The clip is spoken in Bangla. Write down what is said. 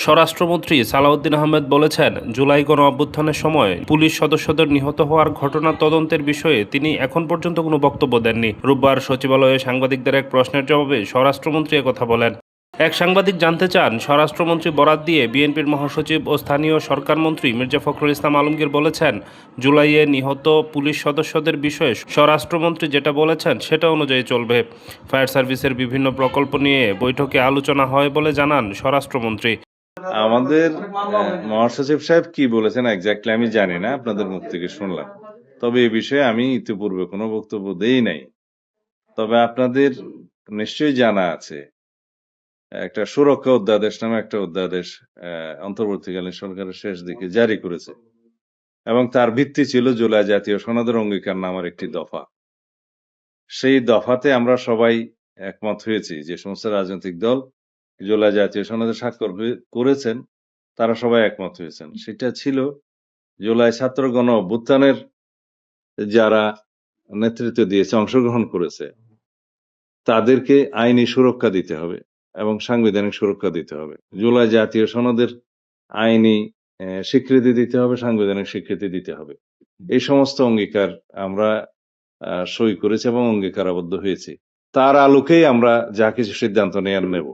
স্বরাষ্ট্রমন্ত্রী সালাউদ্দিন আহমেদ বলেছেন, জুলাই গণ-অভ্যুত্থানের সময় পুলিশ সদস্যদের নিহত হওয়ার ঘটনা তদন্তের বিষয়ে তিনি এখন পর্যন্ত কোনো বক্তব্য দেননি। রোববার সচিবালয়ে সাংবাদিকদের এক প্রশ্নের জবাবে স্বরাষ্ট্রমন্ত্রী একথা বলেন। এক সাংবাদিক জানতে চান, স্বরাষ্ট্রমন্ত্রী বরাত দিয়ে বিএনপির মহাসচিব ও স্থানীয় সরকারমন্ত্রী মির্জা ফখরুল ইসলাম আলমগীর বলেছেন, জুলাইয়ে নিহত পুলিশ সদস্যদের বিষয়ে স্বরাষ্ট্রমন্ত্রী যেটা বলেছেন সেটা অনুযায়ী চলবে। ফায়ার সার্ভিসের বিভিন্ন প্রকল্প নিয়ে বৈঠকে আলোচনা হয় বলে জানান স্বরাষ্ট্রমন্ত্রী। আমাদের মহাসচিব সাহেব কি বলেছেন এক্স্যাক্টলি আমি জানি না, আপনাদের মুখ থেকে শুনলাম। তবে এই বিষয়ে আমি ইতিপূর্বে কোনো বক্তব্য দেই নাই। তবে আপনাদের নিশ্চয়ই জানা আছে, একটা সুরক্ষা অধ্যাদেশ নামে একটা অধ্যাদেশ অন্তর্বর্তীকালীন সরকারের শেষ দিকে জারি করেছে এবং তার ভিত্তি ছিল জুলাই জাতীয় সনদের অঙ্গীকার নামের একটি দফা। সেই দফাতে আমরা সবাই একমত হয়েছি, যে সমস্ত রাজনৈতিক দল জুলাই জাতীয় সনদে স্বাক্ষর করেছেন তারা সবাই একমত হয়েছেন। সেটা ছিল জুলাই ছাত্র গণ অভ্যুত্থানের যারা নেতৃত্ব দিয়েছে, অংশগ্রহণ করেছে, তাদেরকে আইনি সুরক্ষা দিতে হবে এবং সাংবিধানিক সুরক্ষা দিতে হবে। জুলাই জাতীয় সনদের আইনি স্বীকৃতি দিতে হবে, সাংবিধানিক স্বীকৃতি দিতে হবে। এই সমস্ত অঙ্গীকার আমরা সই করেছি এবং অঙ্গীকারাবদ্ধ হয়েছি। তার আলোকেই আমরা যা কিছু সিদ্ধান্ত নেব।